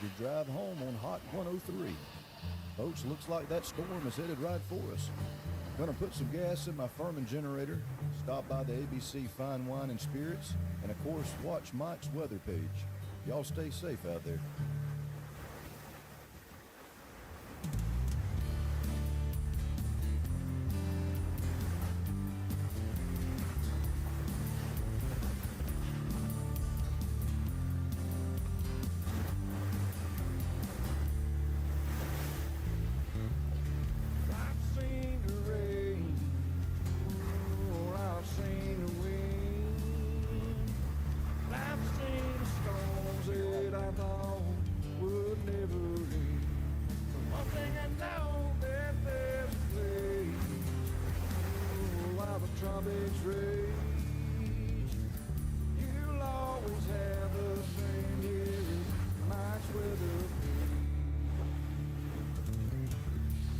your drive home on Hot 103. Folks, looks like that storm is headed right for us. Gonna put some gas in my Furman generator, stop by the ABC Fine Wine and Spirits, and of course, watch Mike's weather page. Y'all stay safe out there. Tropics rage. You'll always have a friend here. Mike's weather page.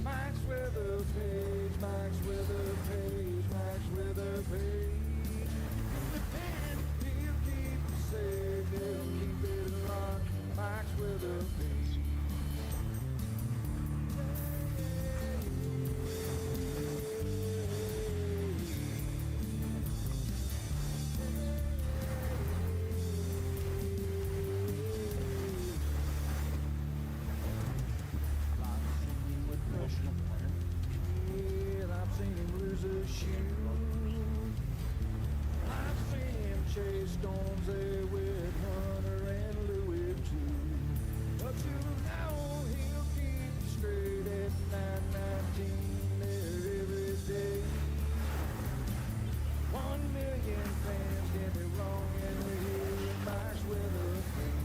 Mike's weather page. Mike's weather page. Mike's weather page. And he'll keep you safe. He'll keep it locked. Mike's weather page. Chase storms there with Hunter and Louis too. But you know he'll keep you straight at 919 there every day. 1 million fans get it wrong and we hear Mike's weather page.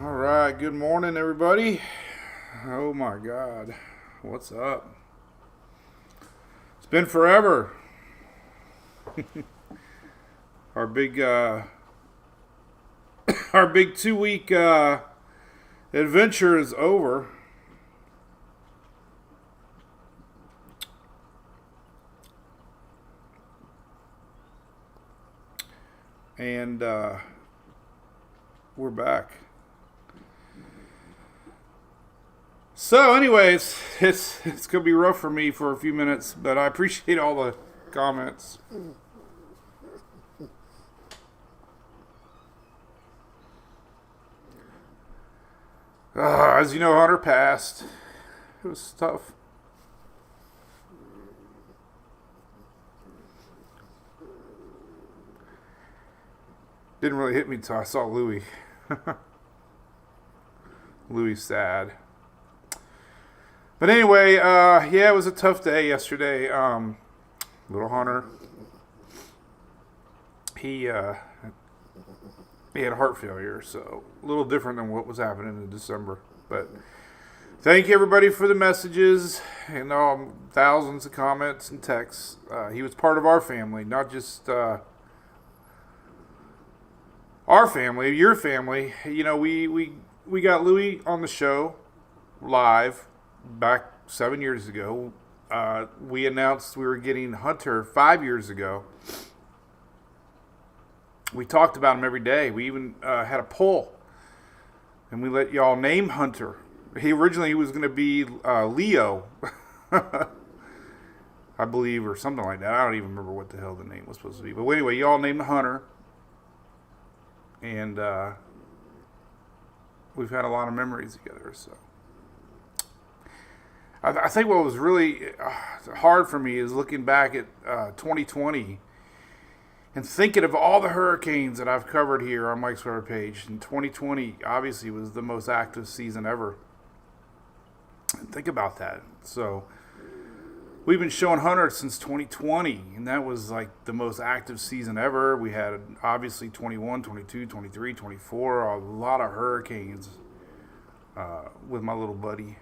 All right, good morning, everybody. Oh my God, what's up? It's been forever. Our big, our big 2-week adventure is over. And we're back. So anyways, it's going to be rough for me for a few minutes, but I appreciate all the comments. As you know, Hunter passed. It was tough. Didn't really hit me until I saw Louis. Louis sad. But anyway, yeah, it was a tough day yesterday. Little Hunter, he had heart failure, so a little different than what was happening in December. But thank you, everybody, for the messages and thousands of comments and texts. He was part of our family, not just our family, your family. You know, we got Louis on the show live back 7 years ago. We announced we were getting Hunter 5 years ago. We talked about him every day. We even had a poll, and we let y'all name Hunter. He originally was going to be Leo, I believe, or something like that. I don't even remember what the hell the name was supposed to be. But anyway, y'all named Hunter, and we've had a lot of memories together. So I think what was really hard for me is looking back at 2020 and thinking of all the hurricanes that I've covered here on Mike's Weather Page. And 2020 obviously was the most active season ever. And think about that. So we've been showing hunters since 2020, and that was like the most active season ever. We had obviously 21, 22, 23, 24, a lot of hurricanes with my little buddy.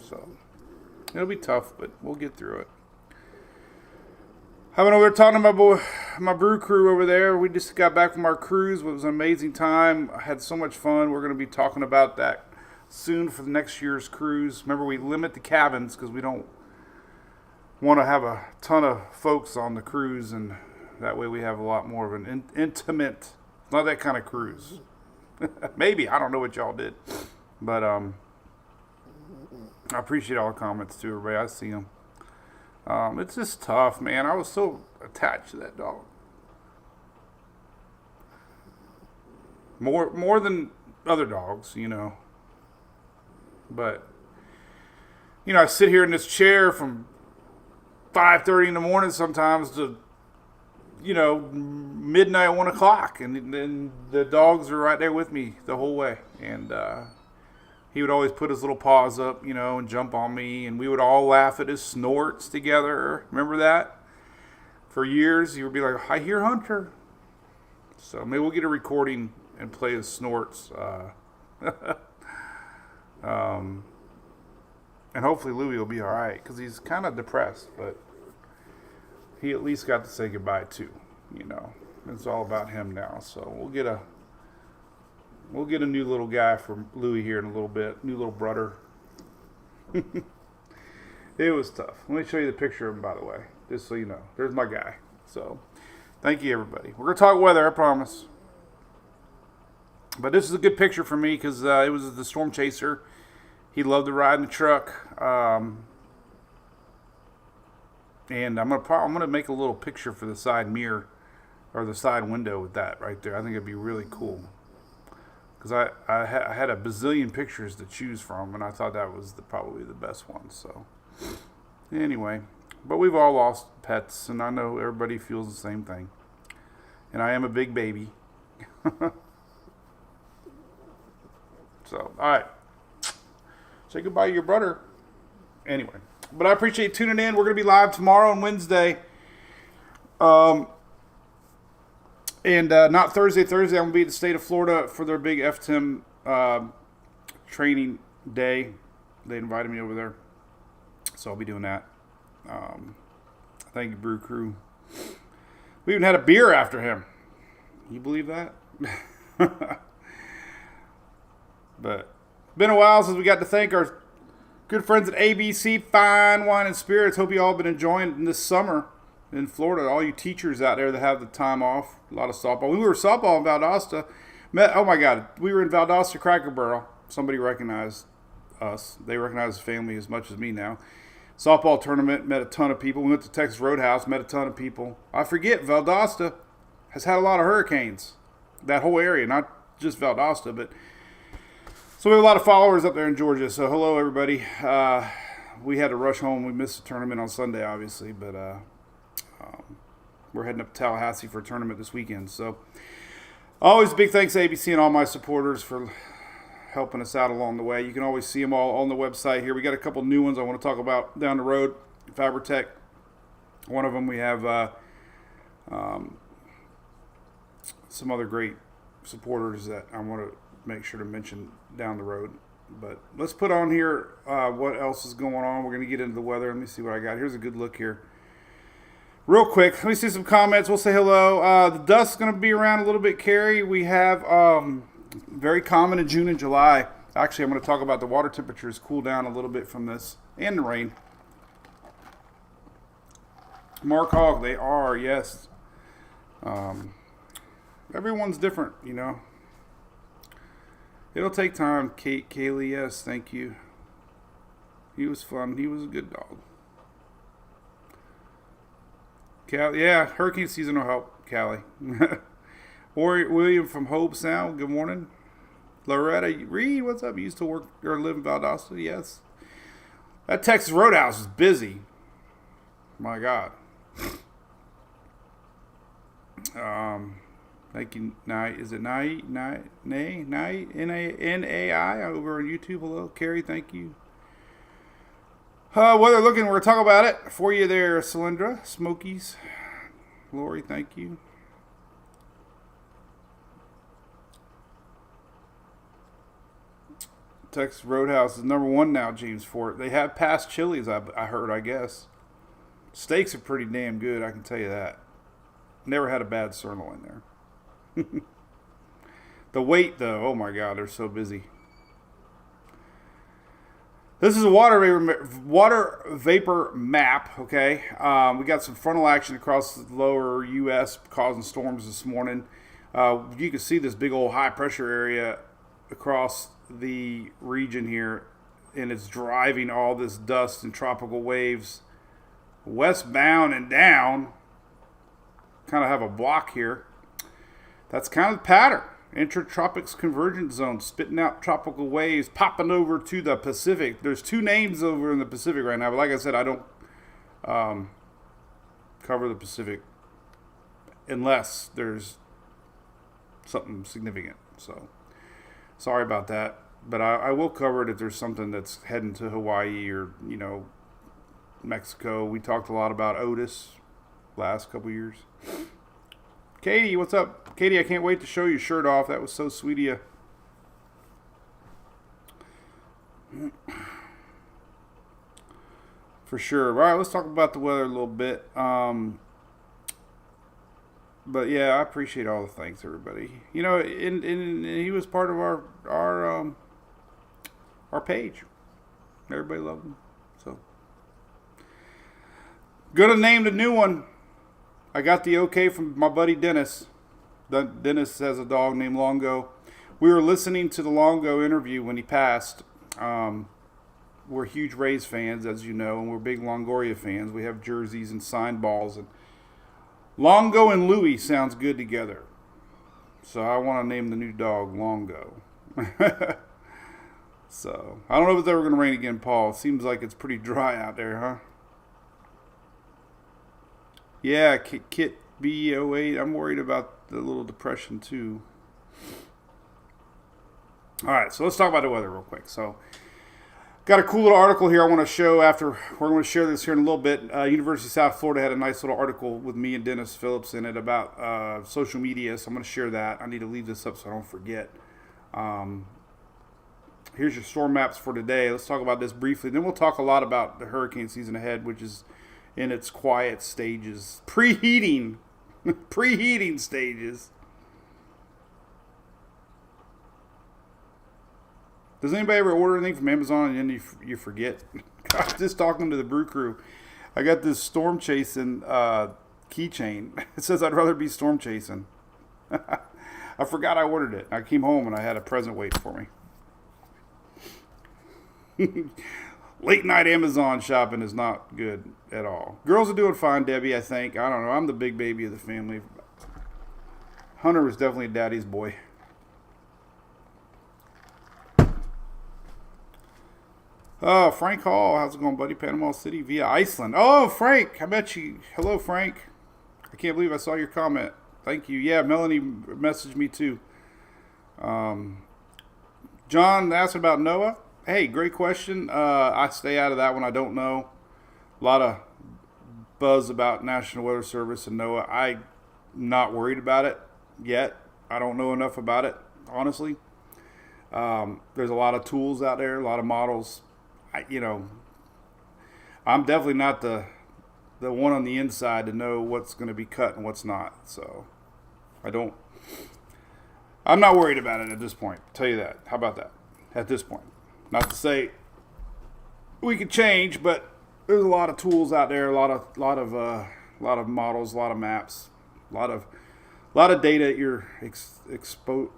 So it'll be tough, but we'll get through it. I've been over there talking to my brew crew over there. We just got back from our cruise. It was an amazing time. I had so much fun. We're going to be talking about that soon for the next year's cruise. Remember, we limit the cabins because we don't want to have a ton of folks on the cruise, and that way we have a lot more of an intimate, not that kind of cruise. Maybe. I don't know what y'all did. But I appreciate all the comments too, everybody. I see them. It's just tough, man. I was so attached to that dog. More than other dogs, you know. But, you know, I sit here in this chair from 5:30 in the morning sometimes to, you know, midnight, 1 o'clock. And then the dogs are right there with me the whole way. And he would always put his little paws up, you know, and jump on me. And we would all laugh at his snorts together. Remember that? For years, he would be like, I hear Hunter. So maybe we'll get a recording and play his snorts. And hopefully Louie will be all right, because he's kind of depressed, but he at least got to say goodbye too. You know, it's all about him now. So we'll get a new little guy for Louie here in a little bit, new little brother. It was tough. Let me show you the picture of him, by the way, just so you know. There's my guy. So thank you, everybody. We're gonna talk weather, I promise. But this is a good picture for me because it was the Storm Chaser. He loved to ride in the truck, and I'm gonna make a little picture for the side mirror or the side window with that right there. I think it'd be really cool because I had a bazillion pictures to choose from, and I thought that was probably the best one. So anyway, but we've all lost pets, and I know everybody feels the same thing. And I am a big baby. So all right. Say goodbye to your brother. Anyway, but I appreciate you tuning in. We're going to be live tomorrow and Wednesday. And not Thursday. Thursday, I'm going to be in the state of Florida for their big FTIM training day. They invited me over there. So I'll be doing that. Thank you, Brew Crew. We even had a beer after him. You believe that? But been a while since we got to thank our good friends at ABC Fine Wine and Spirits. Hope you all been enjoying this summer in Florida. All you teachers out there that have the time off. A lot of softball. We were softball in Valdosta. Oh my God. We were in Valdosta, Cracker Barrel. Somebody recognized us. They recognize the family as much as me now. Softball tournament. Met a ton of people. We went to Texas Roadhouse. Met a ton of people. I forget, Valdosta has had a lot of hurricanes. That whole area. Not just Valdosta, but... So we have a lot of followers up there in Georgia. So hello, everybody. We had to rush home. We missed the tournament on Sunday, obviously. But we're heading up to Tallahassee for a tournament this weekend. So always big thanks to ABC and all my supporters for helping us out along the way. You can always see them all on the website here. We got a couple new ones I want to talk about down the road. FiberTech. One of them we have some other great supporters that I want to make sure to mention down the road. But let's put on here what else is going on. We're going to get into the weather. Let me see what I got. Here's a good look here. Real quick, let me see some comments. We'll say hello. The dust's going to be around a little bit, Carrie. We have very common in June and July. Actually, I'm going to talk about the water temperatures cool down a little bit from this and the rain. Mark Hogg, they are, yes. Everyone's different, you know. It'll take time. Kaylee, yes, thank you. He was fun. He was a good dog. Yeah, hurricane season will help, Callie. Or William from Hope Sound, good morning. Loretta Reed, what's up? You used to work or live in Valdosta? Yes. That Texas Roadhouse is busy. My God. Thank you, Nye. Is it Nye? N-A-I over on YouTube. Hello, Carrie. Thank you. Weather looking. We're going to talk about it for you there, Cylindra. Smokies. Lori, thank you. Texas Roadhouse is number 1 now, James Fort. They have passed Chili's, I heard, I guess. Steaks are pretty damn good, I can tell you that. Never had a bad sirloin there. The wait, though, oh my God, they're so busy. This is a water vapor map, okay? We got some frontal action across the lower U.S. causing storms this morning. You can see this big old high pressure area across the region here, and it's driving all this dust and tropical waves westbound and down. Kind of have a block here. That's kind of the pattern. Intertropics convergence zone, spitting out tropical waves, popping over to the Pacific. There's 2 names over in the Pacific right now, but like I said, I don't cover the Pacific unless there's something significant. So sorry about that, but I will cover it if there's something that's heading to Hawaii or, Mexico. We talked a lot about Otis last couple years. Katie, what's up? Katie, I can't wait to show your shirt off. That was so sweet of you. For sure. All right, let's talk about the weather a little bit. But yeah, I appreciate all the thanks, everybody. And he was part of our page. Everybody loved him. So gonna name the new one. I got the okay from my buddy Dennis. Dennis has a dog named Longo. We were listening to the Longo interview when he passed. We're huge Rays fans, as you know, and we're big Longoria fans. We have jerseys and signed balls. And Longo and Louie sounds good together. So I want to name the new dog Longo. So I don't know if it's ever going to rain again, Paul. It seems like it's pretty dry out there, huh? Yeah, Kit B08. I'm worried about the little depression too. All right, so let's talk about the weather real quick. So, got a cool little article here I want to show after. We're going to share this here in a little bit. University of South Florida had a nice little article with me and Dennis Phillips in it about social media, so I'm going to share that. I need to leave this up so I don't forget. Here's your storm maps for today. Let's talk about this briefly. Then we'll talk a lot about the hurricane season ahead, which is in its quiet stages. Preheating stages. Does anybody ever order anything from Amazon and then you forget? God, just talking to the Brew Crew. I got this storm chasing keychain. It says I'd rather be storm chasing. I forgot I ordered it. I came home and I had a present waiting for me. Late night Amazon shopping is not good at all. Girls are doing fine, Debbie, I think. I don't know. I'm the big baby of the family. Hunter was definitely daddy's boy. Oh, Frank Hall. How's it going, buddy? Panama City via Iceland. Oh, Frank. I met you. Hello, Frank. I can't believe I saw your comment. Thank you. Yeah, Melanie messaged me too. John asked about NOAA. Hey, great question. I stay out of that one. I don't know. A lot of buzz about National Weather Service and NOAA. I'm not worried about it yet. I don't know enough about it, honestly. There's a lot of tools out there, a lot of models. I'm definitely not the one on the inside to know what's going to be cut and what's not. So I'm not worried about it at this point. I'll tell you that. How about that? At this point. Not to say we could change, but there's a lot of tools out there, a lot of models, a lot of maps, a lot of data at your exposure.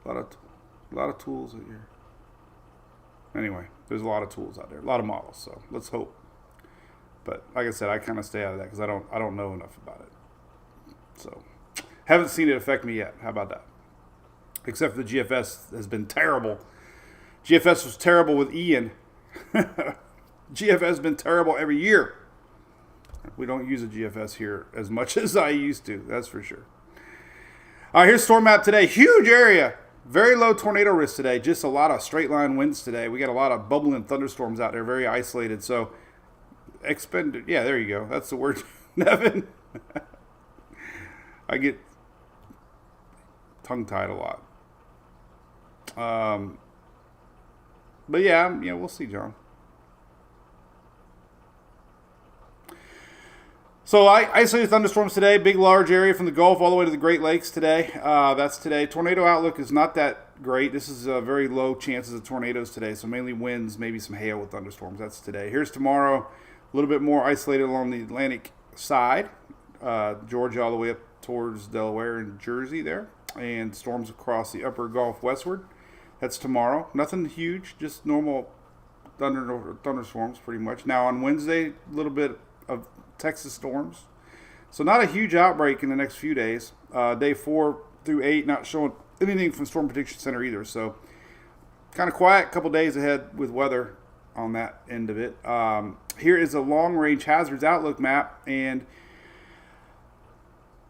A lot of tools at your. Anyway, there's a lot of tools out there, a lot of models. So let's hope. But like I said, I kind of stay out of that because I don't know enough about it. So haven't seen it affect me yet. How about that? Except for the GFS has been terrible GFS was terrible with Ian. GFS has been terrible every year. We don't use a GFS here as much as I used to, that's for sure. All right, here's storm map today. Huge area. Very low tornado risk today. Just a lot of straight line winds today. We got a lot of bubbling thunderstorms out there, very isolated. So, yeah, there you go. That's the word, Nevin. I get tongue-tied a lot. But yeah, we'll see, John. So isolated thunderstorms today, big large area from the Gulf all the way to the Great Lakes today. That's today. Tornado outlook is not that great. This is very low chances of tornadoes today, so mainly winds, maybe some hail with thunderstorms. That's today. Here's tomorrow, a little bit more isolated along the Atlantic side, Georgia all the way up towards Delaware and Jersey there, and storms across the upper Gulf westward. That's tomorrow. Nothing huge, just normal thunderstorms pretty much. Now on Wednesday, a little bit of Texas storms. So not a huge outbreak in the next few days. Day 4 through 8, not showing anything from Storm Prediction Center either. So kind of quiet, couple days ahead with weather on that end of it. Here is a long-range hazards outlook map, and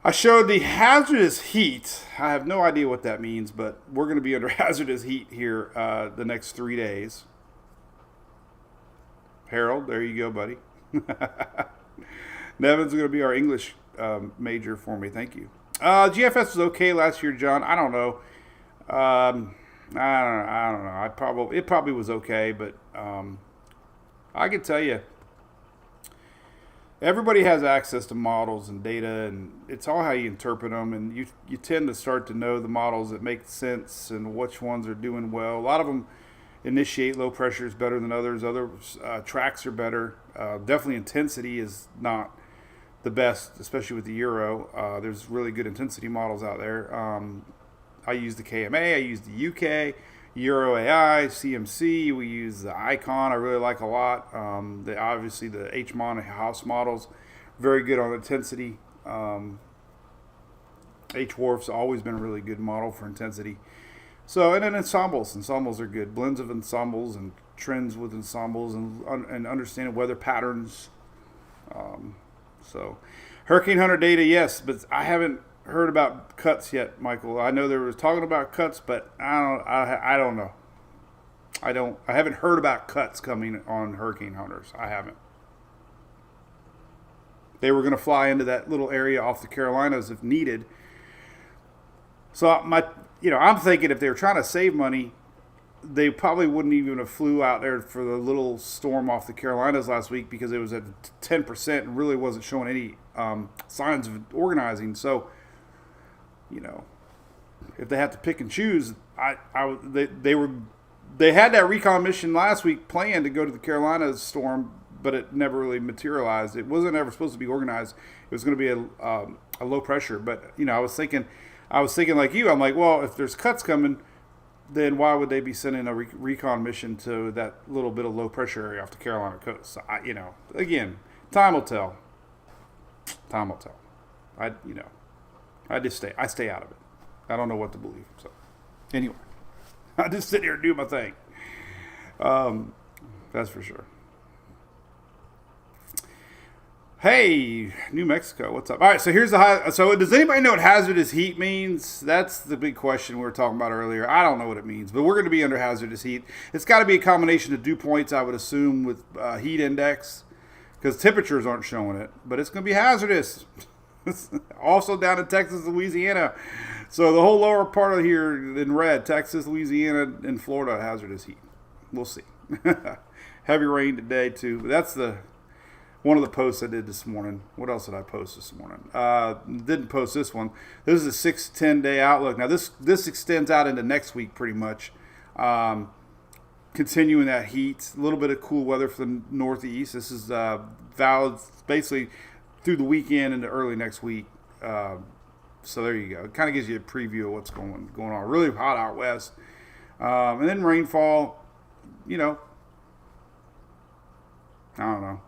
I showed the hazardous heat. I have no idea what that means, but we're going to be under hazardous heat here the next 3 days. Harold, there you go, buddy. Nevin's going to be our English major for me. Thank you. GFS was okay last year, John. I don't know. I don't know. It probably was okay, but I can tell you, everybody has access to models and data, and it's all how you interpret them. And you tend to start to know the models that make sense and which ones are doing well. A lot of them initiate low pressures better than others. Others tracks are better. Definitely intensity is not the best, especially with the Euro. There's really good intensity models out there. I use the KMA, I use the UK, Euro AI, CMC. We use the Icon. I really like a lot. Obviously the HMON house models, very good on intensity. HWRF's always been a really good model for intensity. So, and then ensembles. Ensembles are good. Blends of ensembles and trends with ensembles and understanding weather patterns. So, Hurricane Hunter data, yes, but I haven't heard about cuts yet, Michael. I know they were talking about cuts, but I don't know. I haven't heard about cuts coming on Hurricane Hunters. I haven't. They were going to fly into that little area off the Carolinas if needed. So I'm thinking if they were trying to save money, they probably wouldn't even have flew out there for the little storm off the Carolinas last week because it was at 10% and really wasn't showing any signs of organizing. So, if they have to pick and choose, they had that recon mission last week planned to go to the Carolinas storm, but it never really materialized. It wasn't ever supposed to be organized. It was going to be a low pressure. But I was thinking like you. I'm like, well, if there's cuts coming, then why would they be sending a recon mission to that little bit of low pressure area off the Carolina coast? So again, time will tell. Time will tell. I stay out of it. I don't know what to believe. So anyway, I just sit here and do my thing. That's for sure. Hey, New Mexico, what's up? All right, so here's so does anybody know what hazardous heat means? That's the big question we were talking about earlier. I don't know what it means, but we're going to be under hazardous heat. It's got to be a combination of dew points, I would assume, with heat index, because temperatures aren't showing it, but it's going to be hazardous. Also down in Texas, Louisiana. So the whole lower part of here in red, Texas, Louisiana, and Florida, hazardous heat. We'll see. Heavy rain today, too. But that's one of the posts I did this morning. What else did I post this morning? Didn't post this one. This is a 6-10 day outlook. Now this extends out into next week pretty much. Continuing that heat, a little bit of cool weather for the Northeast. This is valid basically through the weekend into early next week. So there you go. It kind of gives you a preview of what's going on. Really hot out west. And then rainfall, I don't know.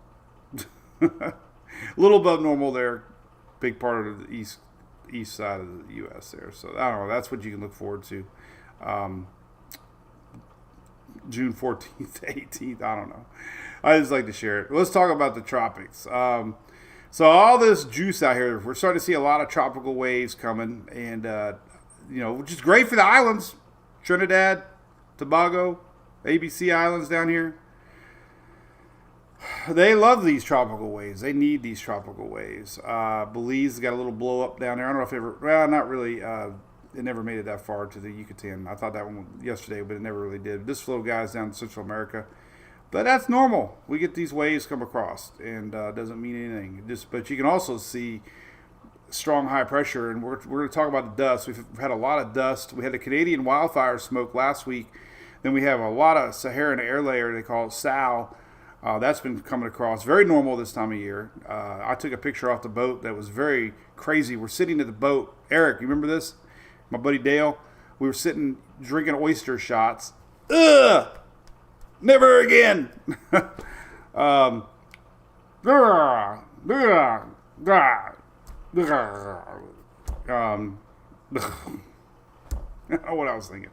A little above normal there, big part of the east side of the U.S. there. So I don't know. That's what you can look forward to. June 14th to 18th. I don't know. I just like to share it. Let's talk about the tropics. So all this juice out here, we're starting to see a lot of tropical waves coming, and which is great for the islands, Trinidad, Tobago, ABC Islands down here. They love these tropical waves. They need these tropical waves. Belize got a little blow up down there. I don't know if it ever, well, not really. It never made it that far to the Yucatan. I thought that one yesterday, but it never really did. This flow guys down in Central America. But that's normal. We get these waves come across, and doesn't mean anything. But you can also see strong high pressure, and we're going to talk about the dust. We've had a lot of dust. We had the Canadian wildfire smoke last week. Then we have a lot of Saharan air layer. They call it SAL. That's been coming across. Very normal this time of year. I took a picture off the boat that was very crazy. We're sitting at the boat. Eric, you remember this? My buddy Dale. We were sitting drinking oyster shots. Ugh! Never again. What I was thinking.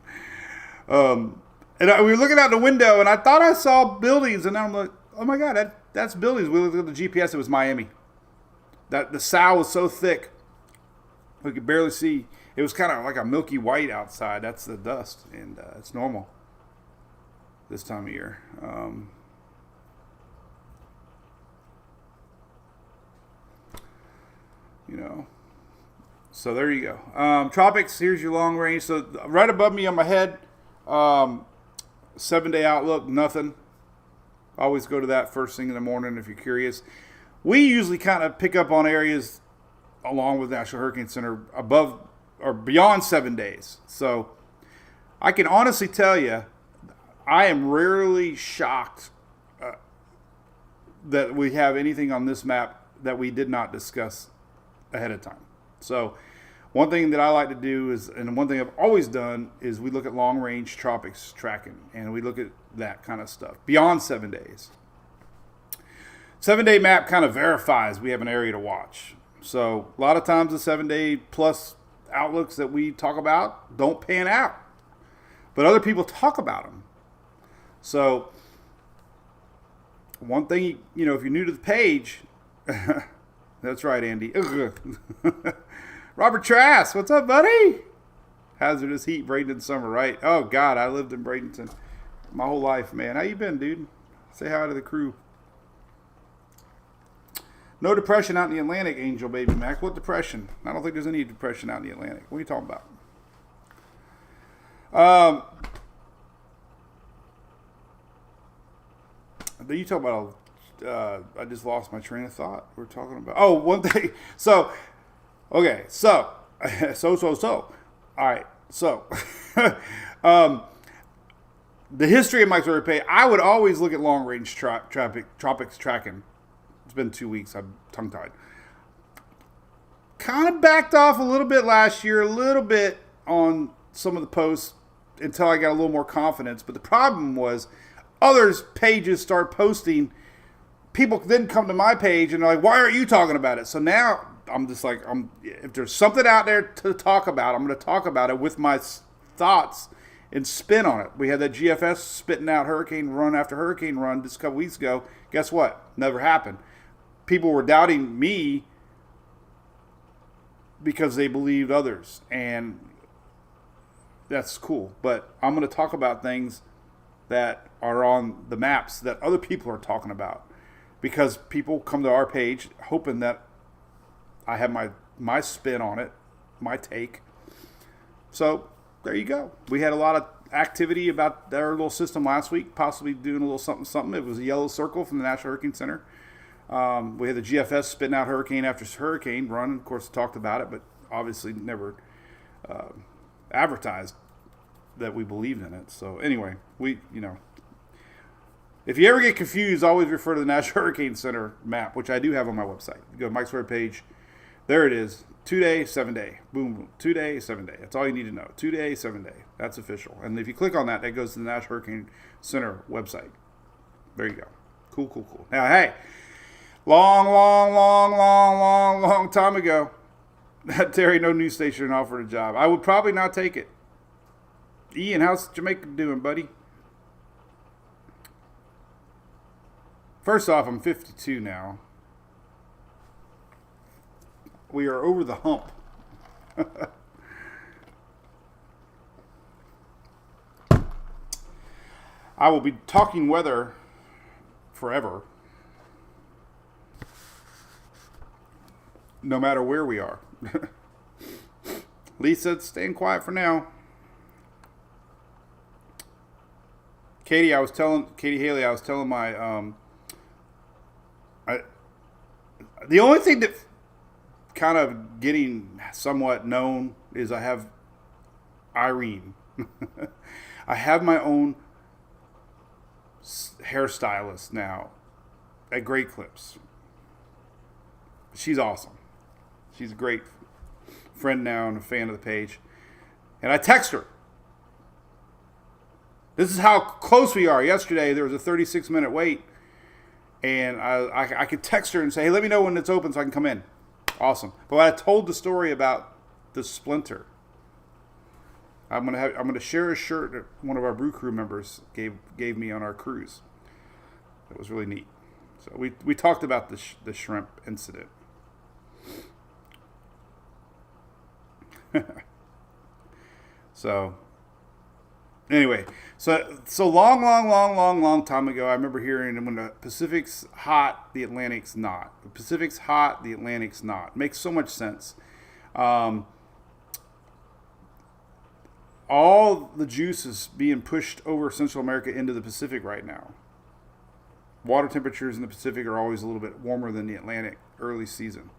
And we were looking out the window, and I thought I saw buildings, and I'm like, oh my God, that's buildings. We looked at the GPS, it was Miami. The sow was so thick, we could barely see. It was kind of like a milky white outside. That's the dust, and it's normal this time of year. So there you go. Tropics, here's your long range. So right above me on my head, 7-day outlook, nothing. Always go to that first thing in the morning if you're curious. We usually kind of pick up on areas along with National Hurricane Center above or beyond 7 days. So I can honestly tell you, I am rarely shocked that we have anything on this map that we did not discuss ahead of time. So one thing that I like to do is, and one thing I've always done, is we look at long-range tropics tracking, and we look at that kind of stuff beyond 7 days. 7-day map kind of verifies we have an area to watch. So a lot of times the 7-day plus outlooks that we talk about don't pan out, but other people talk about them. So one thing, if you're new to the page, that's right, Andy. Robert Trask, what's up, buddy? Hazardous heat, Bradenton summer, right? Oh, God, I lived in Bradenton my whole life, man. How you been, dude? Say hi to the crew. No depression out in the Atlantic, Angel Baby Mac. What depression? I don't think there's any depression out in the Atlantic. What are you talking about? You talk about, I just lost my train of thought. We're talking about, one thing. So, okay, so. All right, so. The history of Mike's Order Pay, I would always look at long-range tropics tracking. It's been 2 weeks. I'm tongue-tied. Kind of backed off a little bit last year, a little bit on some of the posts until I got a little more confidence. But the problem was others' pages start posting. People then come to my page and they're like, why aren't you talking about it? So now I'm just like, if there's something out there to talk about, I'm going to talk about it with my thoughts and spin on it. We had that GFS spitting out hurricane run after hurricane run just a couple weeks ago. Guess what? Never happened. People were doubting me because they believed others. And that's cool. But I'm going to talk about things that are on the maps that other people are talking about. Because people come to our page hoping that I have my spin on it, my take. So there you go. We had a lot of activity about their little system last week, possibly doing a little something. It was a yellow circle from the National Hurricane Center. We had the GFS spitting out hurricane after hurricane run. Of course, talked about it, but obviously never advertised that we believed in it. So anyway, if you ever get confused, always refer to the National Hurricane Center map, which I do have on my website. You go to Mike's Web page. There it is. 2-day, 7-day. Boom, boom. 2-day, 7-day. That's all you need to know. 2-day, 7-day. That's official. And if you click on that, that goes to the National Hurricane Center website. There you go. Cool. Now, hey, long time ago, Terry, no news station offered a job. I would probably not take it. Ian, how's Jamaica doing, buddy? First off, I'm 52 now. We are over the hump. I will be talking weather forever. No matter where we are. Lisa, staying quiet for now. Katie Haley, I was telling my, the only thing that kind of getting somewhat known is I have Irene. I have my own hairstylist now at Great Clips. She's awesome. She's a great friend now and a fan of the page. And I text her. This is how close we are. Yesterday, there was a 36-minute wait. And I could text her and say, hey, let me know when it's open so I can come in. Awesome. But when I told the story about the splinter, I'm gonna share a shirt that one of our Brew Crew members gave me on our cruise. That was really neat. So we talked about the shrimp incident. So anyway, so long time ago, I remember hearing when the Pacific's hot, the Atlantic's not. The Pacific's hot, the Atlantic's not. Makes so much sense. All the juice is being pushed over Central America into the Pacific right now. Water temperatures in the Pacific are always a little bit warmer than the Atlantic early season.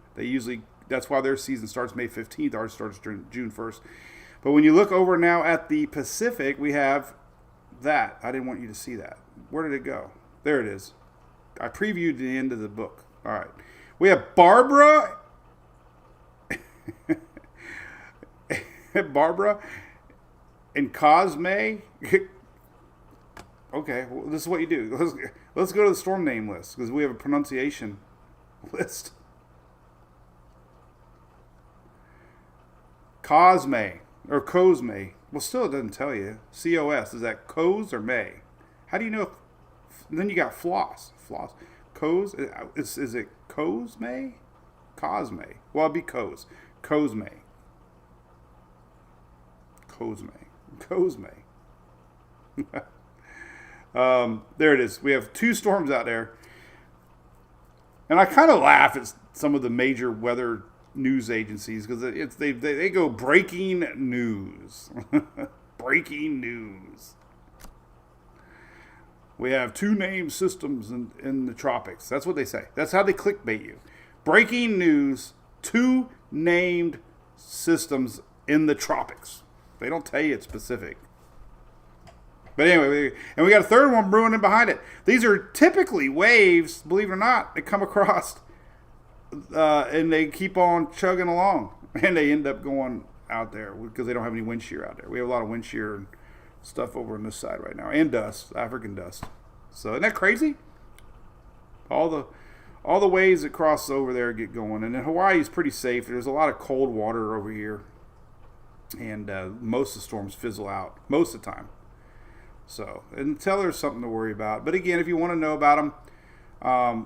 That's why their season starts May 15th. Ours starts June 1st. But when you look over now at the Pacific, we have that. I didn't want you to see that. Where did it go? There it is. I previewed the end of the book. All right. We have Barbara. Barbara and Cosme. Okay, well, this is what you do. Let's go to the storm name list because we have a pronunciation list. Cosme or Cosme. Well, still it doesn't tell you. C-O-S. Is that Cos or May? How do you know? Then you got Floss. Cos. Is it Cosme? Cosme. Well, it'd be Cos. Cosme. There it is. We have 2 storms out there. And I kind of laugh at some of the major weather news agencies because they go breaking news. Breaking news. We have 2 named systems in the tropics. That's what they say. That's how they clickbait you. Breaking news, 2 named systems in the tropics. They don't tell you it's specific. But anyway, and we got a third one brewing in behind it. These are typically waves, believe it or not, that come across and they keep on chugging along. And they end up going out there because they don't have any wind shear out there. We have a lot of wind shear and stuff over on this side right now. And dust, African dust. So isn't that crazy? All the waves that cross over there get going. And then Hawaii is pretty safe. There's a lot of cold water over here. And most of the storms fizzle out most of the time. So until there's something to worry about. But again, if you want to know about them,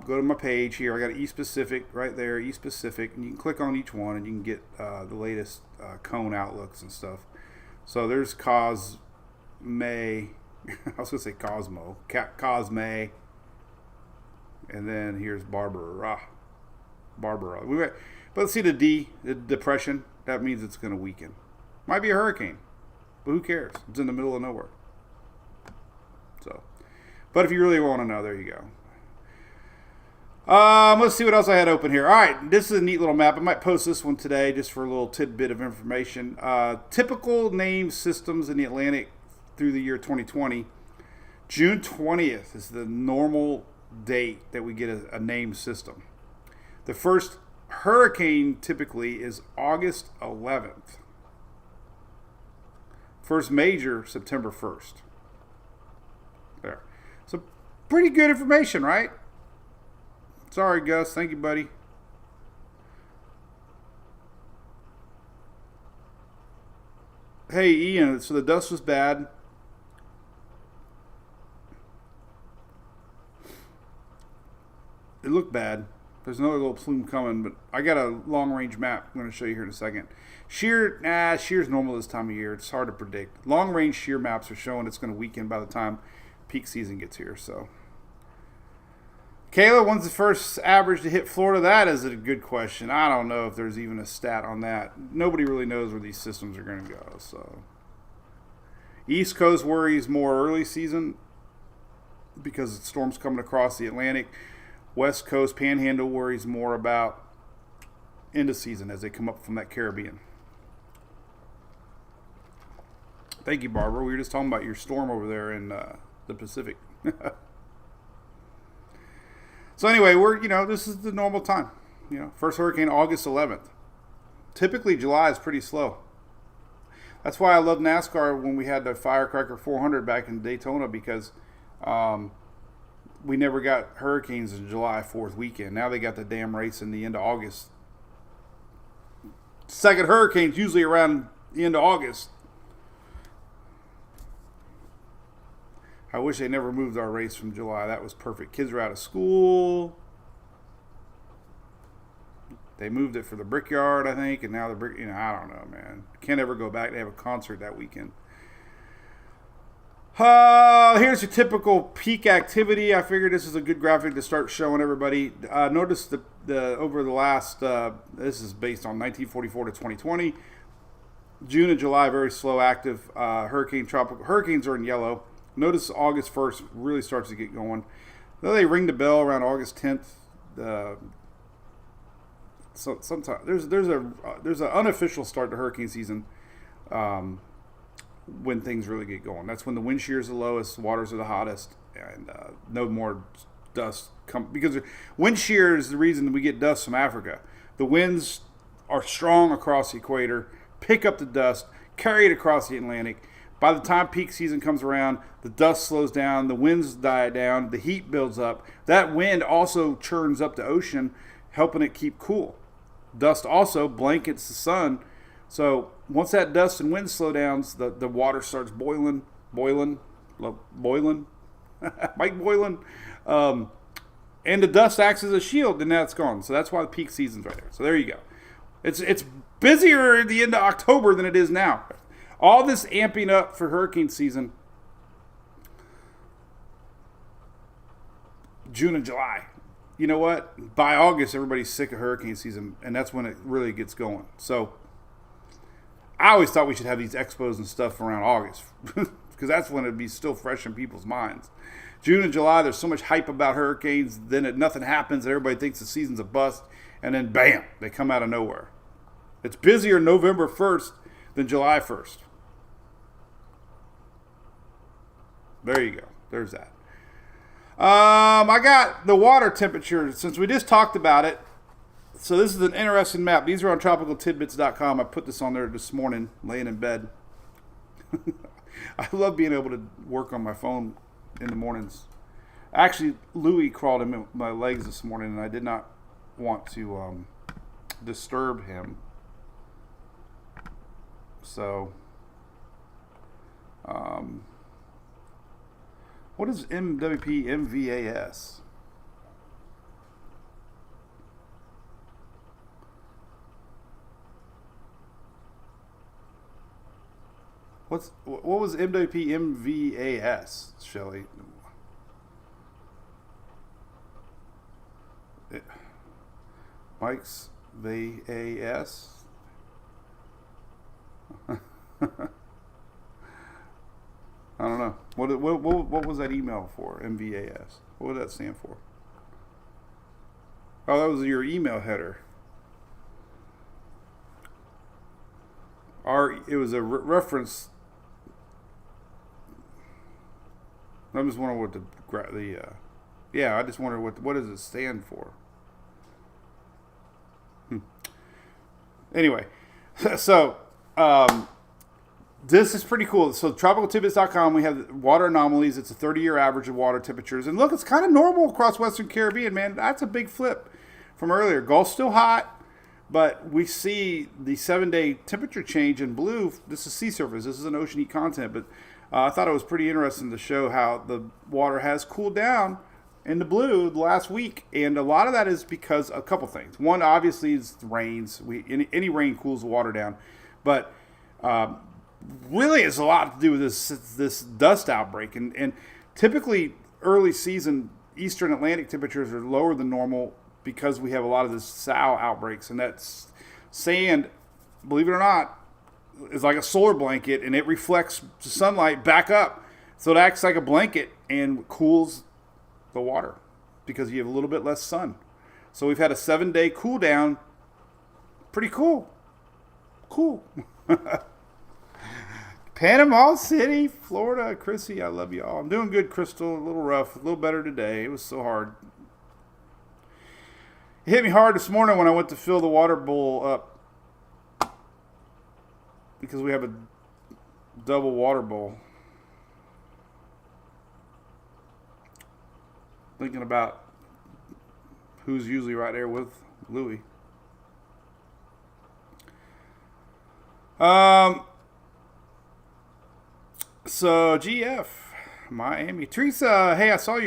go to my page here. I got East Pacific right there, East Pacific. And you can click on each one and you can get the latest cone outlooks and stuff. So there's Cosme. I was going to say Cosmo. Cosme. And then here's Barbara. But let's see the D, the depression. That means it's going to weaken. Might be a hurricane, but who cares? It's in the middle of nowhere. So, but if you really want to know, there you go. Let's see what else I had open here. All right, this is a neat little map. I might post this one today just for a little tidbit of information. Typical name systems in the Atlantic through the year 2020. June 20th is the normal date that we get a name system. The first hurricane typically is August 11th. First major, September 1st. There. So pretty good information, right? Sorry, Gus. Thank you, buddy. Hey, Ian. So the dust was bad. it looked bad. There's another little plume coming, but I got a long-range map I'm going to show you here in a second. Shear's normal this time of year. It's hard to predict. Long-range shear maps are showing it's going to weaken by the time peak season gets here. So, Kayla, when's the first average to hit Florida? That is a good question. I don't know if there's even a stat on that. Nobody really knows where these systems are going to go. So, East Coast worries more early season because the storm's coming across the Atlantic. West Coast Panhandle worries more about end of season as they come up from that Caribbean. Thank you, Barbara. We were just talking about your storm over there in the Pacific. So anyway, this is the normal time. First hurricane August 11th. Typically July is pretty slow. That's why I love NASCAR when we had the Firecracker 400 back in Daytona, because we never got hurricanes in July 4th weekend. Now they got the damn race in the end of August. Second hurricane's usually around the end of August. I wish they never moved our race from July. That was perfect. Kids were out of school. They moved it for the Brickyard, I think, and now the Brick, I don't know, man. Can't ever go back. They have a concert that weekend. Here's your typical peak activity. I figured this is a good graphic to start showing everybody. Notice the over the last, this is based on 1944 to 2020. June and July, very slow active. Hurricanes are in yellow. Notice August 1st really starts to get going. Though they ring the bell around August 10th. So sometimes there's an unofficial start to hurricane season when things really get going. That's when the wind shear is the lowest, waters are the hottest, and no more dust come, because wind shear is the reason we get dust from Africa. The winds are strong across the equator, pick up the dust, carry it across the Atlantic. By the time peak season comes around, the dust slows down, the winds die down, the heat builds up. That wind also churns up the ocean, helping it keep cool. Dust also blankets the sun. So once that dust and wind slow down, the water starts boiling, Mike Boylan. And the dust acts as a shield, and now it's gone. So that's why the peak season's right there. So there you go. It's busier at the end of October than it is now. All this amping up for hurricane season, June and July. You know what? By August, everybody's sick of hurricane season, and that's when it really gets going. So I always thought we should have these expos and stuff around August, because that's when it'd be still fresh in people's minds. June and July, there's so much hype about hurricanes, then nothing happens, and everybody thinks the season's a bust, and then bam, they come out of nowhere. It's busier November 1st than July 1st. There you go. There's that. I got the water temperature, since we just talked about it. So this is an interesting map. These are on tropicaltidbits.com. I put this on there this morning, laying in bed. I love being able to work on my phone in the mornings. Actually, Louis crawled in my legs this morning, and I did not want to disturb him. So, what is MWP MVAS? What was MWP MVAS, Shelly? Mike's VAS? I don't know. What was that email for? MVAS. What would that stand for? Oh, that was your email header. It was a reference. I just wonder what I just wonder what does it stand for. Anyway, so this is pretty cool. So tropicaltidbits.com, we have water anomalies. It's a 30-year average of water temperatures. And look, it's kind of normal across Western Caribbean, man. That's a big flip from earlier. Gulf's still hot, but we see the 7-day temperature change in blue. This is sea surface. This is an ocean heat content. But I thought it was pretty interesting to show how the water has cooled down in the blue the last week, and a lot of that is because of a couple things. One, obviously, is the rains. Any rain cools the water down, but really has a lot to do with this dust outbreak. And typically, early season eastern Atlantic temperatures are lower than normal because we have a lot of this sow outbreaks, and that's sand, believe it or not, is like a solar blanket, and it reflects the sunlight back up. So it acts like a blanket and cools the water because you have a little bit less sun. So we've had a 7-day cool down. Pretty cool. Cool. Panama City, Florida. Chrissy, I love you all. I'm doing good, Crystal. A little rough. A little better today. It was so hard. It hit me hard this morning when I went to fill the water bowl up because we have a double water bowl. Thinking about who's usually right there with Louie. So GF, Miami. Teresa, hey, I saw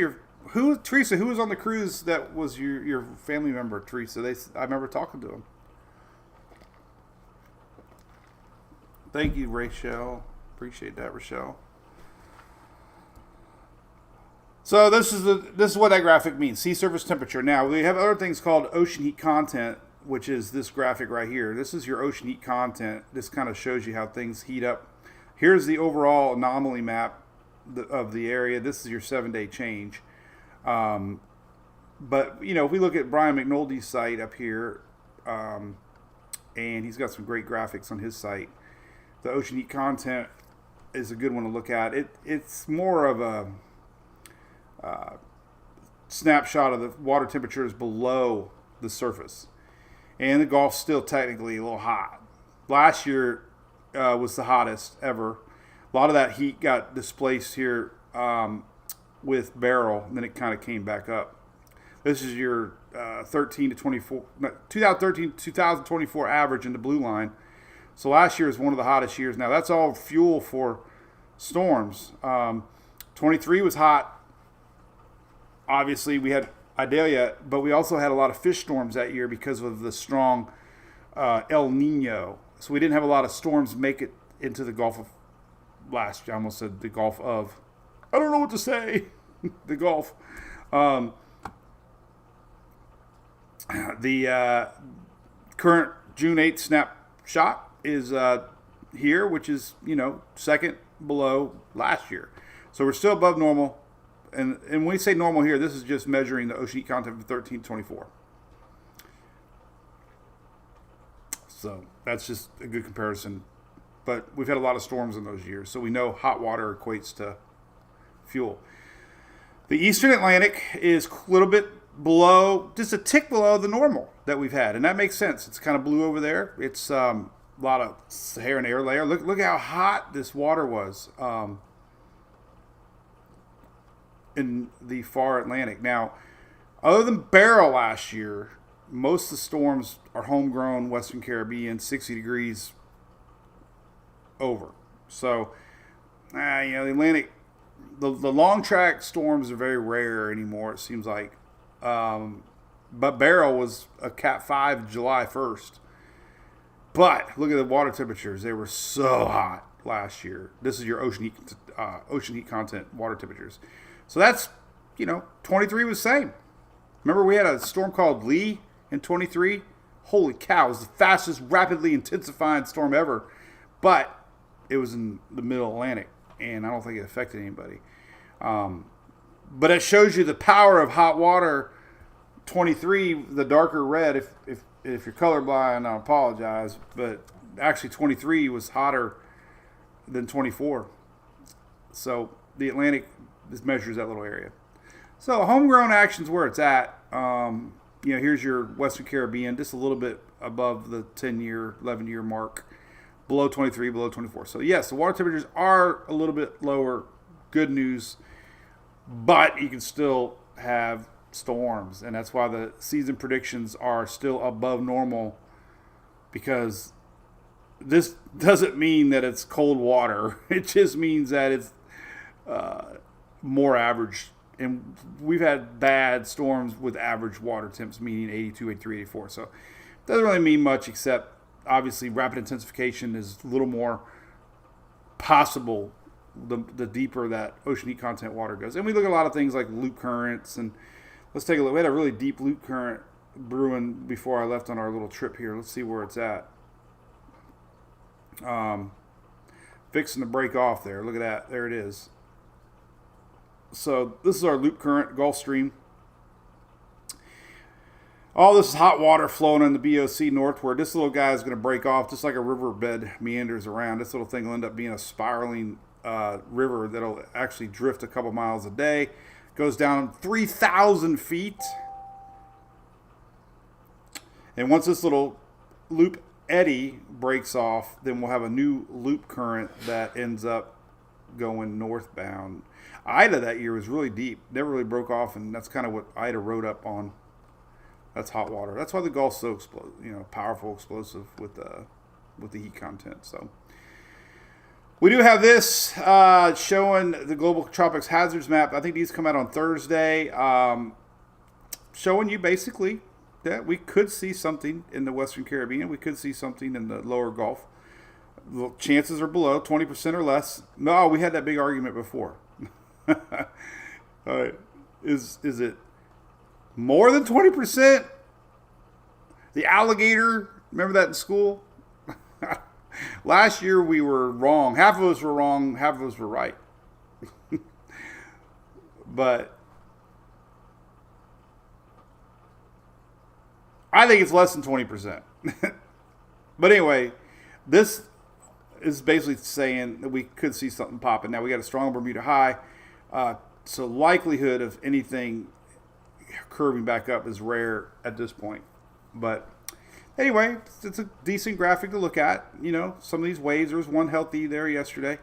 Teresa, who was on the cruise that was your family member, Teresa? I remember talking to him. Thank you, Rachel. Appreciate that, Rachel. So this is what that graphic means. Sea surface temperature. Now, we have other things called ocean heat content, which is this graphic right here. This is your ocean heat content. This kind of shows you how things heat up. Here's the overall anomaly map of the area. This is your 7-day change. But, if we look at Brian McNulty's site up here, and he's got some great graphics on his site, the ocean heat content is a good one to look at. It's more of a snapshot of the water temperatures below the surface. And the Gulf's still technically a little hot. Last year was the hottest ever. A lot of that heat got displaced here with Beryl, and then it kind of came back up. This is your 2013 to 2024 average in the blue line. So last year is one of the hottest years. Now, that's all fuel for storms. 23 was hot. Obviously, we had Idalia, but we also had a lot of fish storms that year because of the strong El Nino. So we didn't have a lot of storms make it into the Gulf of last year. I almost said the Gulf of. I don't know what to say. The Gulf. The current June 8th snapshot is here, which is, second below last year. So we're still above normal. And when we say normal here, this is just measuring the ocean heat content from 13 to 24. So that's just a good comparison. But we've had a lot of storms in those years, so we know hot water equates to fuel. The eastern Atlantic is a little bit below, just a tick below the normal that we've had. And that makes sense. It's kind of blue over there. It's a lot of Saharan air layer. Look how hot this water was. In the far Atlantic. Now, other than Beryl last year, most of the storms are homegrown Western Caribbean, 60 degrees over. So, the Atlantic, the long track storms are very rare anymore, it seems like. But Beryl was a Cat 5 July 1st. But look at the water temperatures. They were so hot last year. This is your ocean heat content water temperatures. So that's, 23 was the same. Remember we had a storm called Lee in 23? Holy cow, it was the fastest rapidly intensifying storm ever. But it was in the middle Atlantic, and I don't think it affected anybody. But it shows you the power of hot water. 23, the darker red, if you're colorblind, I apologize. But actually 23 was hotter than 24. So the Atlantic, this measures that little area. So homegrown action's where it's at. Here's your Western Caribbean, just a little bit above the 10-year, 11-year mark, below 23, below 24. So yes, the water temperatures are a little bit lower. Good news, but you can still have storms, and that's why the season predictions are still above normal, because this doesn't mean that it's cold water. It just means that it's more average And we've had bad storms with average water temps, meaning 82, 83, 84. So it doesn't really mean much, except obviously rapid intensification is a little more possible the deeper that ocean heat content water goes. And we look at a lot of things like loop currents. And let's take a look. We had a really deep loop current brewing before I left on our little trip here. Let's see where it's at. Fixing to break off there. Look at that. There it is. So this is our loop current, Gulf Stream. All this is hot water flowing in the BOC northward. This little guy is going to break off just like a riverbed meanders around. This little thing will end up being a spiraling river that'll actually drift a couple miles a day. Goes down 3,000 feet. And once this little loop eddy breaks off, then we'll have a new loop current that ends up going northbound. Ida that year was really deep, never really broke off, and that's kind of what Ida rode up on. That's hot water. That's why the Gulf's so powerful, explosive with the heat content. So we do have this showing the global tropics hazards map. I think these come out on Thursday, showing you basically that we could see something in the Western Caribbean. We could see something in the lower Gulf. The chances are below 20% or less. No, we had that big argument before. All right. Is it more than 20%? The alligator, remember that in school? Last year we were wrong. Half of us were wrong, half of us were right. But I think it's less than 20%. But anyway, this is basically saying that we could see something popping. Now we got a strong Bermuda high. So likelihood of anything curving back up is rare at this point. But anyway, it's a decent graphic to look at. You know, some of these waves, there was one healthy there yesterday.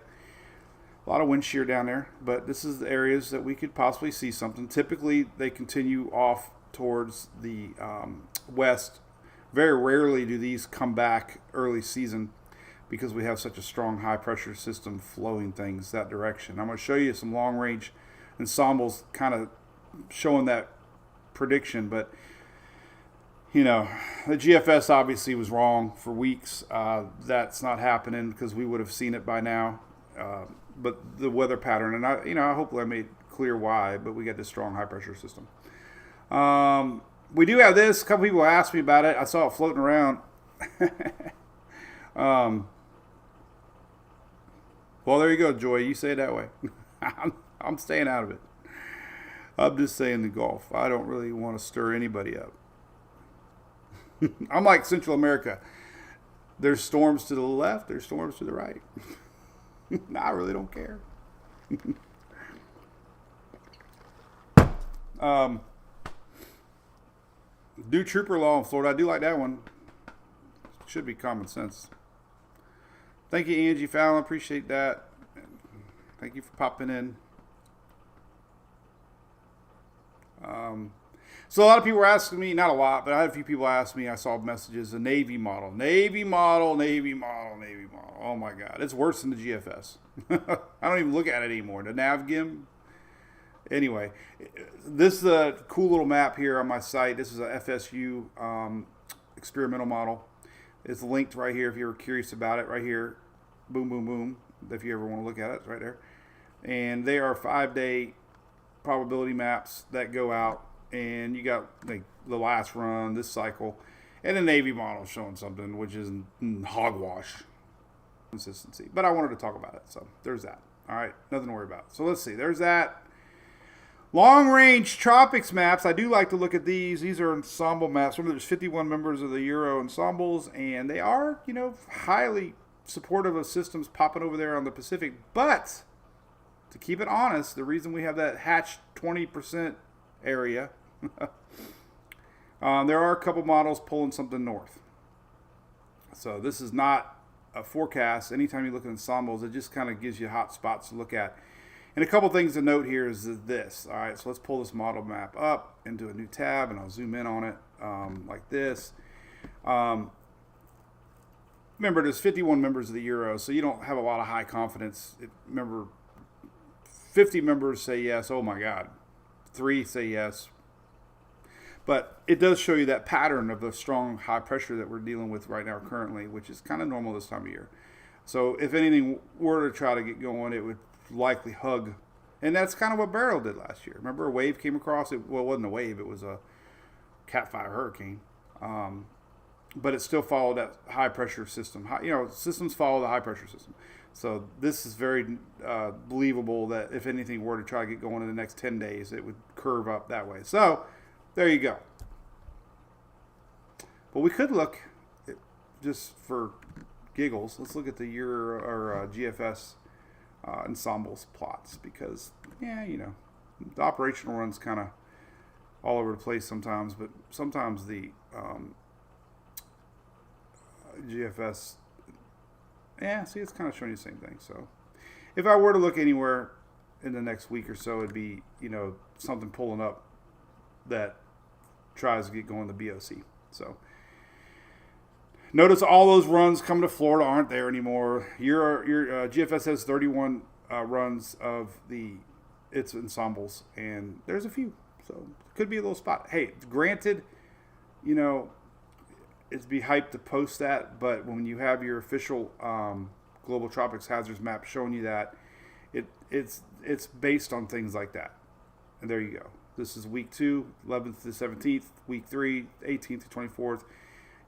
A lot of wind shear down there. But this is the areas that we could possibly see something. Typically, they continue off towards the west. Very rarely do these come back early season because we have such a strong high pressure system flowing things that direction. I'm going to show you some long range ensembles kind of showing that prediction, but you know, the GFS obviously was wrong for weeks. That's not happening because we would have seen it by now. But the weather pattern, and hopefully I made clear why, but we got this strong high pressure system. We do have this. A couple people asked me about it. I saw it floating around. Well, there you go, Joy. You say it that way. I'm staying out of it. I'm just saying the Gulf. I don't really want to stir anybody up. I'm like Central America. There's storms to the left. There's storms to the right. I really don't care. Do trooper law in Florida. I do like that one. Should be common sense. Thank you, Angie Fallon. Appreciate that. Thank you for popping in. So a lot of people were asking me, not a lot, but I had a few people ask me, I saw messages, a Navy model. Oh my God. It's worse than the GFS. I don't even look at it anymore. The NavGim. Anyway, this is a cool little map here on my site. This is a FSU experimental model. It's linked right here if you're curious about it. Right here. Boom, boom, boom. If you ever want to look at it, it's right there. And they are 5-day probability maps that go out. And you got like the last run, this cycle. And the Navy model showing something, which is hogwash consistency. But I wanted to talk about it. So there's that. All right. Nothing to worry about. So let's see. There's that. Long-range tropics maps. I do like to look at these. These are ensemble maps. Remember, there's 51 members of the Euro ensembles, and they are, highly supportive of systems popping over there on the Pacific. But to keep it honest, the reason we have that hatched 20% area, there are a couple models pulling something north. So this is not a forecast. Anytime you look at ensembles, it just kind of gives you hot spots to look at. And a couple things to note here is this. All right, so let's pull this model map up into a new tab, and I'll zoom in on it like this. Remember, there's 51 members of the Euro, so you don't have a lot of high confidence. Remember, 50 members say yes. Oh, my God. 3 say yes. But it does show you that pattern of the strong high pressure that we're dealing with right now currently, which is kind of normal this time of year. So if anything were to try to get going, it would likely hug. And that's kind of what Beryl did last year. Remember, a wave came across? It wasn't a wave. It was a Cat 5 hurricane. But it still followed that high pressure system. Systems follow the high pressure system. So this is very believable that if anything were to try to get going in the next 10 days, it would curve up that way. So there you go. But we could look, just for giggles, let's look at the Euro or GFS ensembles plots, because, the operational run's kind of all over the place sometimes, but sometimes the GFS, it's kind of showing you the same thing. So if I were to look anywhere in the next week or so, it'd be, something pulling up that tries to get going the BOC. So notice all those runs coming to Florida aren't there anymore. Your GFS has 31 runs of its ensembles, and there's a few. So it could be a little spot. Hey, granted, it'd be hyped to post that, but when you have your official Global Tropics Hazards map showing you that, it's based on things like that. And there you go. This is week 2, 11th to 17th, week 3, 18th to 24th.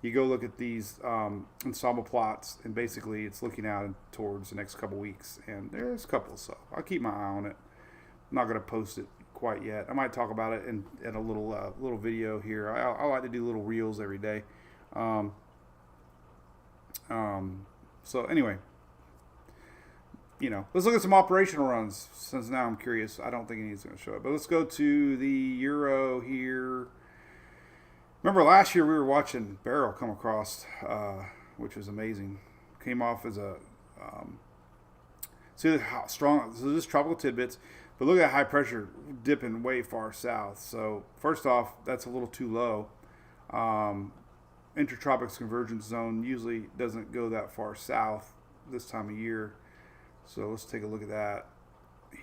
You go look at these ensemble plots, and basically it's looking out towards the next couple weeks. And there's a couple, so I'll keep my eye on it. I'm not going to post it quite yet. I might talk about it in a little video here. I like to do little reels every day. So anyway, let's look at some operational runs, since now I'm curious. I don't think anything's going to show up, but let's go to the Euro here. Remember last year we were watching Beryl come across, which was amazing. Came off as a, see how strong, so this is tropical tidbits, but look at that high pressure dipping way far south. So first off, that's a little too low. Intertropics convergence zone usually doesn't go that far south this time of year. So let's take a look at that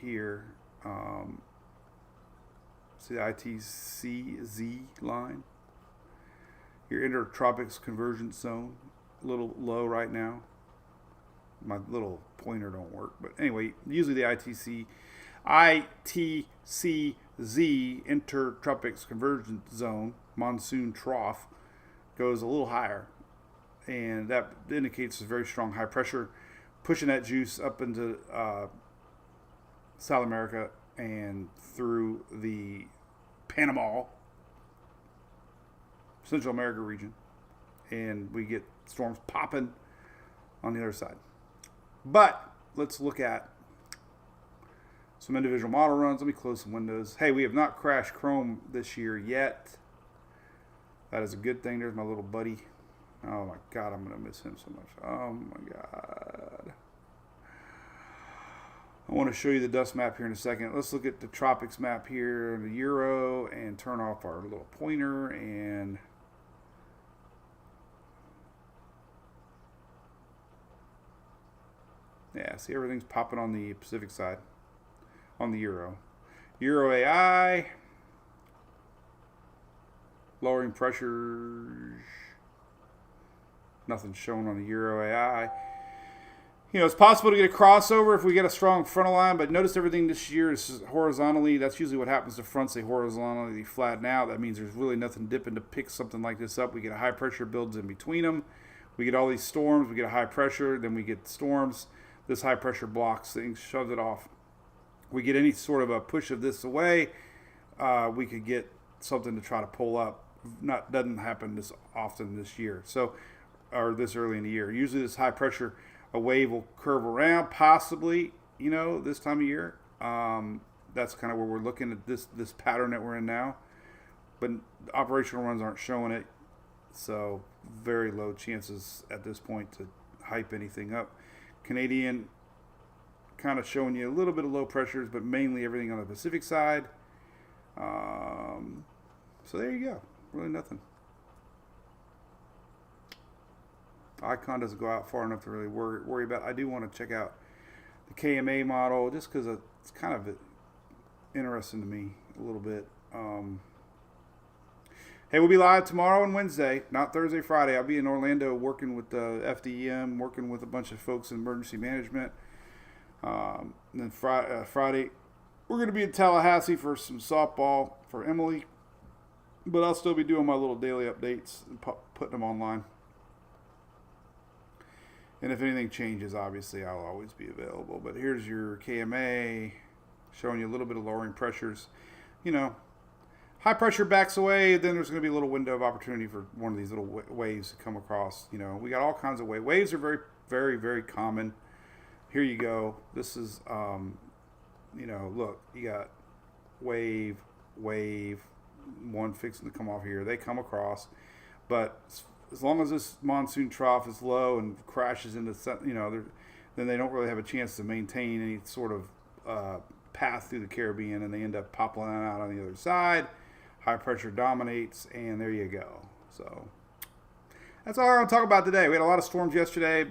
here. See the ITCZ line? Your intertropics convergence zone, a little low right now. My little pointer don't work, but anyway, usually the ITCZ intertropics convergence zone, monsoon trough, goes a little higher, and that indicates a very strong high pressure pushing that juice up into South America and through the Panama, Central America region, and we get storms popping on the other side. But let's look at some individual model runs. Let me close some windows. Hey, we have not crashed Chrome this year yet. That is a good thing. There's my little buddy. Oh my God, I'm going to miss him so much. Oh my God. I want to show you the dust map here in a second. Let's look at the tropics map here, the Euro, and turn off our little pointer. And yeah, see, everything's popping on the Pacific side, on the Euro. Euro AI, lowering pressures. Nothing shown on the Euro AI. It's possible to get a crossover if we get a strong frontal line, but notice everything this year is horizontally. That's usually what happens to fronts. They horizontally flatten out. That means there's really nothing dipping to pick something like this up. We get a high pressure builds in between them. We get all these storms. We get a high pressure. Then we get storms. This high pressure blocks things, shoves it off. We get any sort of a push of this away. We could get something to try to pull up. Doesn't happen this often this year. Or this early in the year. Usually this high pressure, a wave will curve around, possibly, this time of year. That's kind of where we're looking at this pattern that we're in now. But operational runs aren't showing it, so very low chances at this point to hype anything up. Canadian kind of showing you a little bit of low pressures, but mainly everything on the Pacific side. So there you go. Really nothing. Icon doesn't go out far enough to really worry about. I do want to check out the KMA model just because it's kind of interesting to me. a little bit. Hey, we'll be live tomorrow and Wednesday, not Thursday, Friday. I'll be in Orlando working with the FDEM, working with a bunch of folks in emergency management. And then Friday, we're going to be in Tallahassee for some softball for Emily. But I'll still be doing my little daily updates and putting them online. And if anything changes, obviously, I'll always be available. But here's your KMA, showing you a little bit of lowering pressures. You know, high pressure backs away, then there's going to be a little window of opportunity for one of these little waves to come across. You know, we got all kinds of waves. Waves are very, very, very common. Here you go. This is, you know, look, you got wave, one fixing to come off here. They come across. But as long as this monsoon trough is low and crashes into, you know, then they don't really have a chance to maintain any sort of path through the Caribbean, and they end up popping out on the other side. High pressure dominates, and there you go. So that's all I want to talk about today. We had a lot of storms yesterday,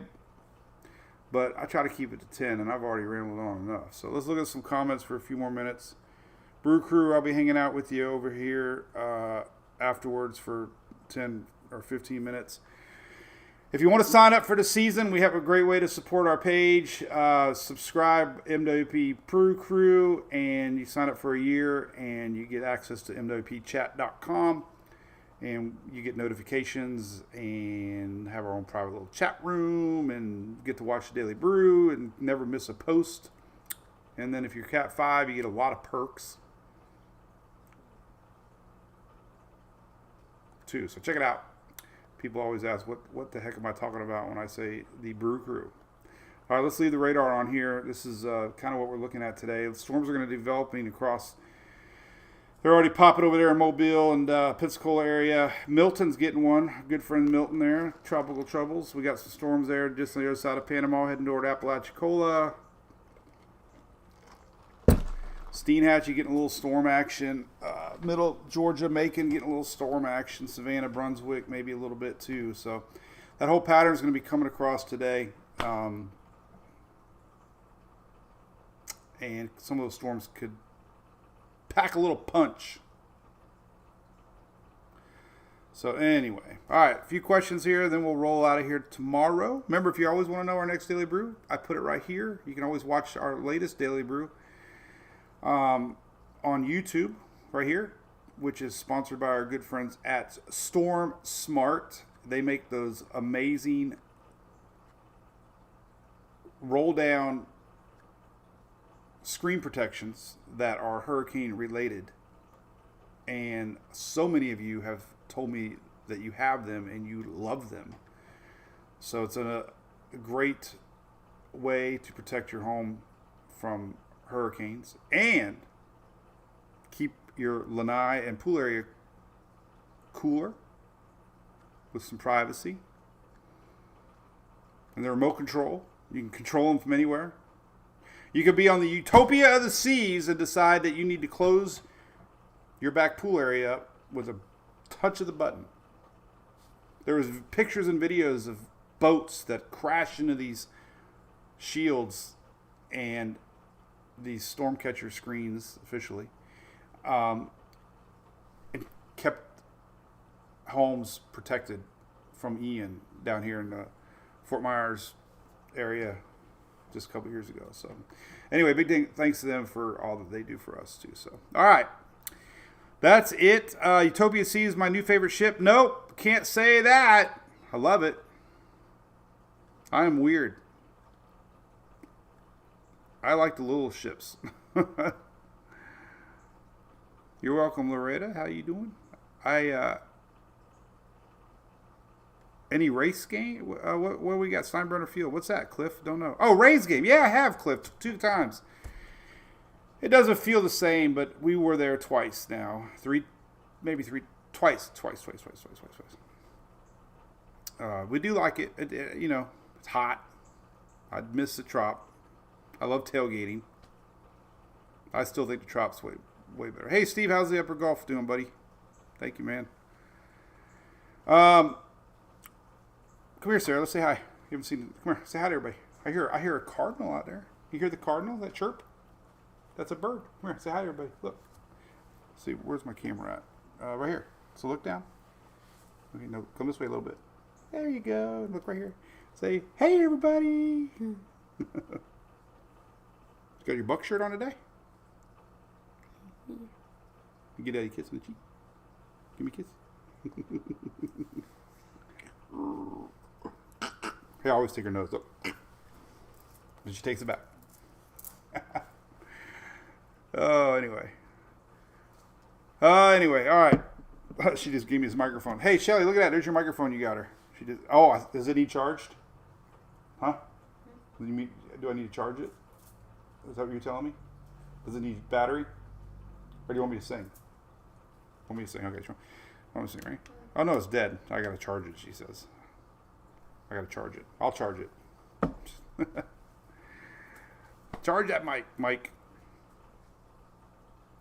but I try to keep it to 10, and I've already rambled on enough. So let's look at some comments for a few more minutes. Brew Crew, I'll be hanging out with you over here afterwards for 10 or 15 minutes. If you want to sign up for the season, we have a great way to support our page. Subscribe MWP Brew Crew, and you sign up for a year, and you get access to MWPchat.com, and you get notifications and have our own private little chat room, and get to watch the Daily Brew and never miss a post. And then if you're Cat 5, you get a lot of perks too. So check it out. People always ask, what the heck am I talking about when I say the Brew Crew? All right, let's leave the radar on here. This is kind of what we're looking at today. The storms are going to be developing across. They're already popping over there in Mobile and Pensacola area. Milton's getting one. Good friend Milton there. Tropical troubles. We got some storms there just on the other side of Panama, heading toward Apalachicola. Steenhatchee getting a little storm action. Middle Georgia, Macon getting a little storm action. Savannah, Brunswick, maybe a little bit too. So that whole pattern is going to be coming across today. And some of those storms could pack a little punch. So anyway, all right, a few questions here, then we'll roll out of here tomorrow. Remember, if you always want to know our next Daily Brew, I put it right here. You can always watch our latest Daily Brew on YouTube right here, which is sponsored by our good friends at Storm Smart. They make those amazing roll down screen protections that are hurricane related, and so many of you have told me that you have them and you love them. So it's a great way to protect your home from hurricanes and keep your lanai and pool area cooler with some privacy. And the remote control, you can control them from anywhere. You could be on the utopia of the seas and decide that you need to close your back pool area up with a touch of the button. There was pictures and videos of boats that crashed into these shields and these storm catcher screens officially, and kept homes protected from Ian down here in the Fort Myers area just a couple years ago. So anyway, thanks to them for all that they do for us too. So all right, that's it. Utopia Sea is my new favorite ship. Nope, can't say that. I love it. I am weird. I like the little ships. You're welcome, Loretta. How you doing? Any race game? What we got? Steinbrenner Field. What's that, Cliff? Don't know. Oh, Rays game. Yeah, I have, Cliff. 2 times. It doesn't feel the same, but we were there twice now. Twice. We do like it. It's hot. I'd miss the trop. I love tailgating. I still think the trop's way better. Hey, Steve, how's the Upper Gulf doing, buddy? Thank you, man. Come here, Sarah. Let's say hi. You haven't seen it. Come here. Say hi to everybody. I hear a cardinal out there. You hear the cardinal? That chirp? That's a bird. Come here. Say hi to everybody. Look. See, where's my camera at? Right here. So look down. Okay, no, come this way a little bit. There you go. Look right here. Say, hey, everybody. You got your buck shirt on today? You get Daddy a kiss on the cheek. Give me a kiss. Hey, I always take her nose up. And she takes it back. Anyway, all right. She just gave me this microphone. Hey, Shelly, look at that. There's your microphone. You got her. She did. Oh, does it need charged? Huh? Do I need to charge it? Is that what you're telling me? Does it need battery? Or do you want me to sing? Want me to sing? Okay, sure. I want to sing, right? Oh, no, it's dead. I got to charge it, she says. I got to charge it. I'll charge it. Charge that mic, Mike.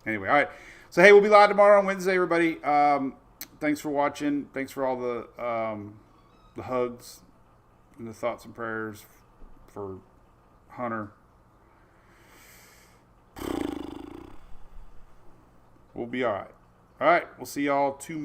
Anyway, all right. So, hey, we'll be live tomorrow on Wednesday, everybody. Thanks for watching. Thanks for all the hugs and the thoughts and prayers for Hunter. We'll be all right. All right. We'll see y'all tomorrow.